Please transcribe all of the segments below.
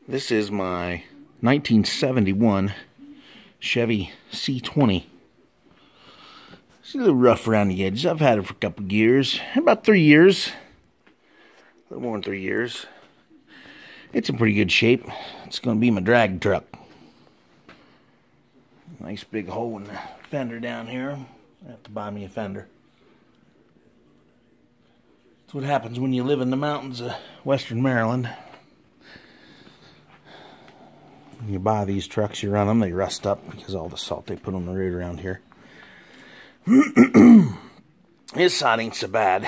This is my 1971 Chevy C20. It's a little rough around the edges. I've had it for a couple of years. About 3 years. A little more than 3 years. It's in pretty good shape. It's going to be my drag truck. Nice big hole in the fender down here. I have to buy me a fender. That's what happens when you live in the mountains of western Maryland. When you buy these trucks, you run them, they rust up because of all the salt they put on the road around here. His side ain't so bad.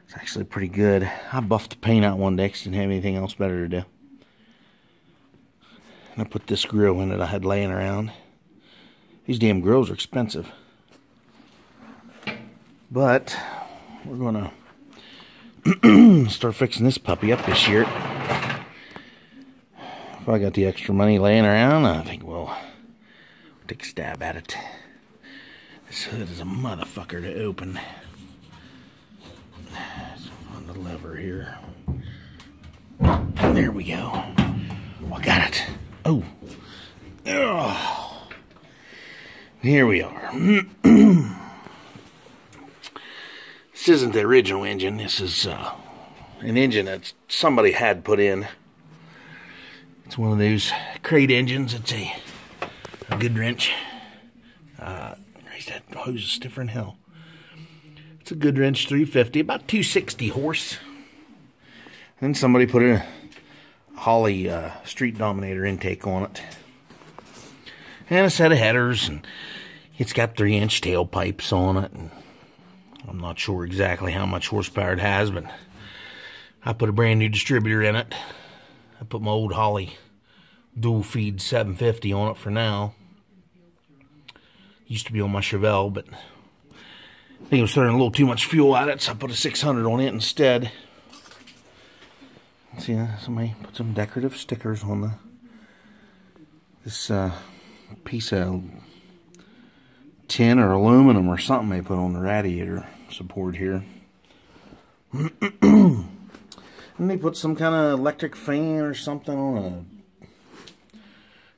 It's actually pretty good. I buffed the paint out one day because I didn't have anything else better to do. And I put this grill in it I had laying around. These damn grills are expensive. But we're going to start fixing this puppy up this year. If I got the extra money laying around, I think we'll take a stab at it. This hood is a motherfucker to open. So on the lever here. There we go. Oh, I got it. Oh. Oh. Here we are. This isn't the original engine. This is an engine that somebody had put in. It's one of those crate engines. It's a good wrench. That hose is stiffer than hell. It's a good wrench, 350, about 260 horse. Then somebody put a Holley Street Dominator intake on it. And a set of headers, and it's got 3-inch tailpipes on it. And I'm not sure exactly how much horsepower it has, but I put a brand new distributor in it. I put my old Holley dual feed 750 on it for now. Used to be on my Chevelle, but I think it was throwing a little too much fuel at it, so I put a 600 on it instead. See, somebody put some decorative stickers on this piece of tin or aluminum or something they put on the radiator support here. And they put some kind of electric fan or something on a...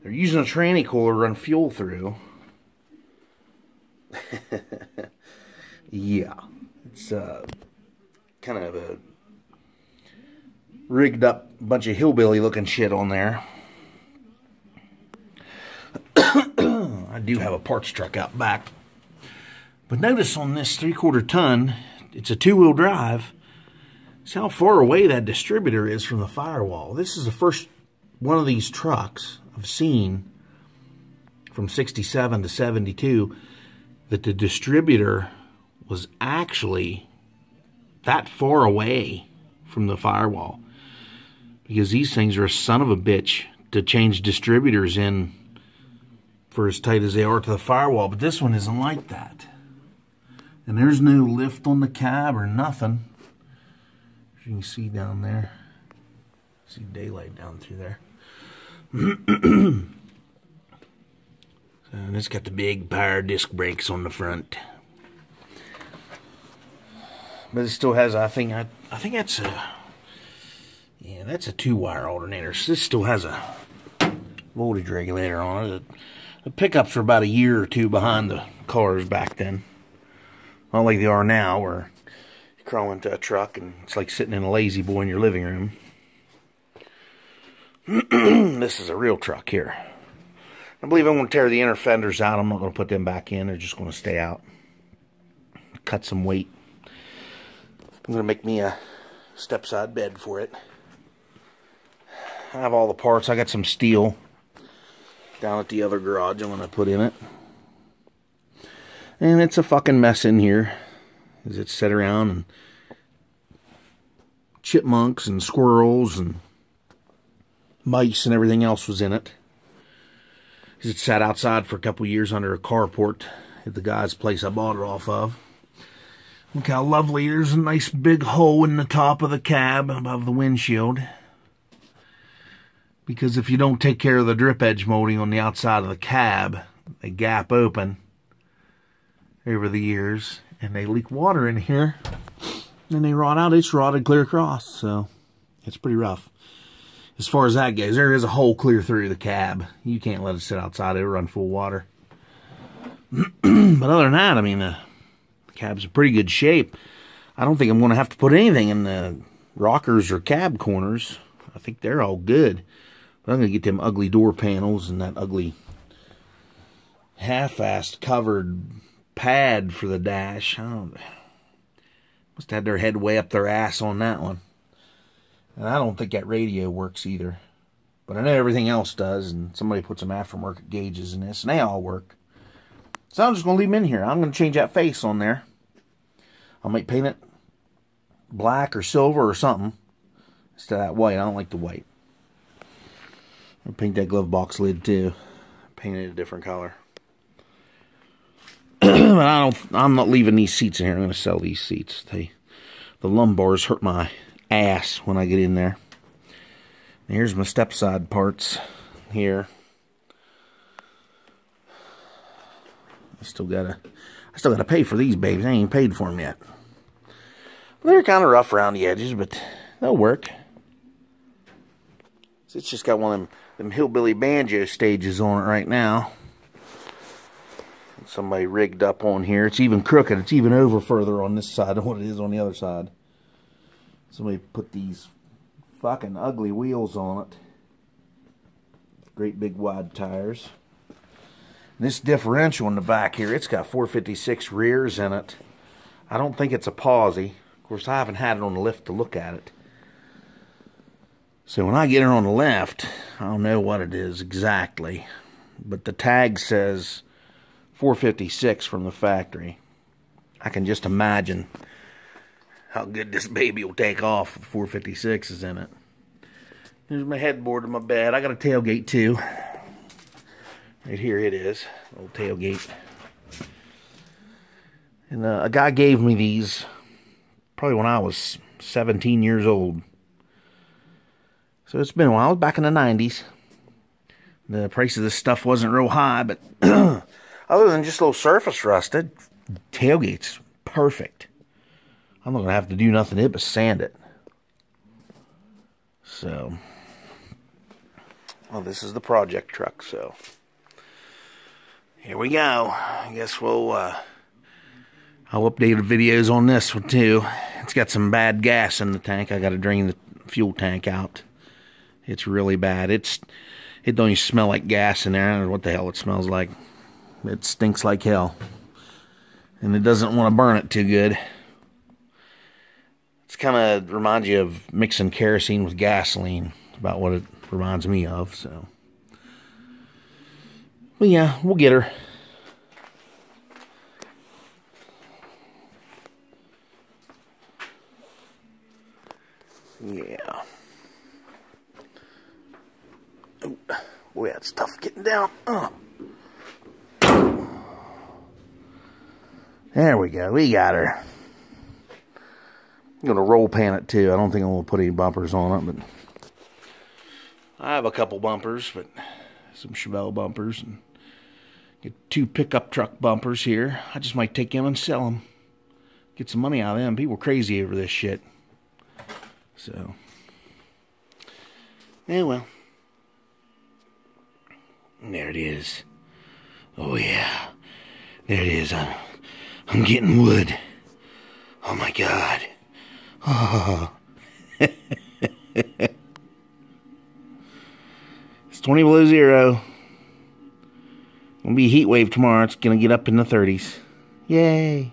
They're using a tranny cooler to run fuel through. Yeah, it's kind of a rigged up bunch of hillbilly looking shit on there. I do have a parts truck out back, but notice on this 3/4 ton, it's a 2-wheel drive. See how far away that distributor is from the firewall. This is the first one of these trucks I've seen from 67 to 72 that the distributor was actually that far away from the firewall, because these things are a son of a bitch to change distributors in for as tight as they are to the firewall, but this one isn't like that. And there's no lift on the cab or nothing. As you can see down there, see daylight down through there. And it's got the big power disc brakes on the front. But it still has, I think that's a, yeah, that's a 2-wire alternator. So this still has a voltage regulator on it. The pickups were about a year or two behind the cars back then. Not like they are now, where you crawl into a truck and it's like sitting in a lazy boy in your living room. This is a real truck here. I believe I'm going to tear the inner fenders out. I'm not going to put them back in. They're just going to stay out. Cut some weight. I'm going to make me a step-side bed for it. I have all the parts. I got some steel down at the other garage I'm going to put in it. And it's a fucking mess in here, as it's set around, and chipmunks and squirrels and mice and everything else was in it. It sat outside for a couple years under a carport at the guy's place I bought it off of. Look how lovely. There's a nice big hole in the top of the cab above the windshield. Because if you don't take care of the drip edge molding on the outside of the cab, they gap open over the years and they leak water in here. And they rot out. It's rotted clear across, so it's pretty rough. as far as that goes, there is a hole clear through the cab. You can't let it sit outside. It'll run full water. But other than that, I mean, the cab's in pretty good shape. I don't think I'm going to have to put anything in the rockers or cab corners. I think they're all good. But I'm going to get them ugly door panels and that ugly half-assed covered pad for the dash. Must have had their head way up their ass on that one. And I don't think that radio works either. But I know everything else does, and somebody put some aftermarket gauges in this, and they all work. So I'm just going to leave them in here. I'm going to change that face on there. I might paint it black or silver or something instead of that white. I don't like the white. I'll paint that glove box lid too. Paint it a different color. But I'm not leaving these seats in here. I'm going to sell these seats. The lumbars hurt my ass when I get in there. And here's my step side parts here. I still gotta pay for these babies. I ain't even paid for them yet. They're kind of rough around the edges, but they'll work. So it's just got one of them hillbilly banjo stages on it right now. Somebody rigged up on here. It's even crooked. It's even over further on this side than what it is on the other side. Somebody put these fucking ugly wheels on it. Great big wide tires. And this differential in the back here, it's got 456 rears in it. I don't think it's a posi. Of course, I haven't had it on the lift to look at it. So when I get it on the left, I don't know what it is exactly. But the tag says 456 from the factory. I can just imagine how good this baby will take off with 456 is in it. Here's my headboard of my bed. I got a tailgate too. Right here it is. Old tailgate. And a guy gave me these probably when I was 17 years old. So it's been a while. Back in the 90s. The price of this stuff wasn't real high, but other than just a little surface rusted, tailgate's perfect. I'm not going to have to do nothing to it but sand it. So, well, this is the project truck, so here we go. I guess I'll update the videos on this one too. It's got some bad gas in the tank. I got to drain the fuel tank out. It's really bad. It don't even smell like gas in there. I don't know what the hell it smells like. It stinks like hell. And it doesn't want to burn it too good. It's kind of reminds you of mixing kerosene with gasoline. About what it reminds me of, so. But yeah, we'll get her. Yeah. Oh, boy, that's tough getting down. There we go. We got her. I'm going to roll pan it too. I don't think I'm going to put any bumpers on it, but I have a couple bumpers, but some Chevelle bumpers. And get 2 pickup truck bumpers here. I just might take them and sell them. Get some money out of them. People are crazy over this shit. So, yeah, well. And there it is. Oh, yeah. There it is. I'm getting wood. Oh, my God. Oh. It's 20 below 0. Gonna be a heat wave tomorrow. It's gonna get up in the 30s. Yay.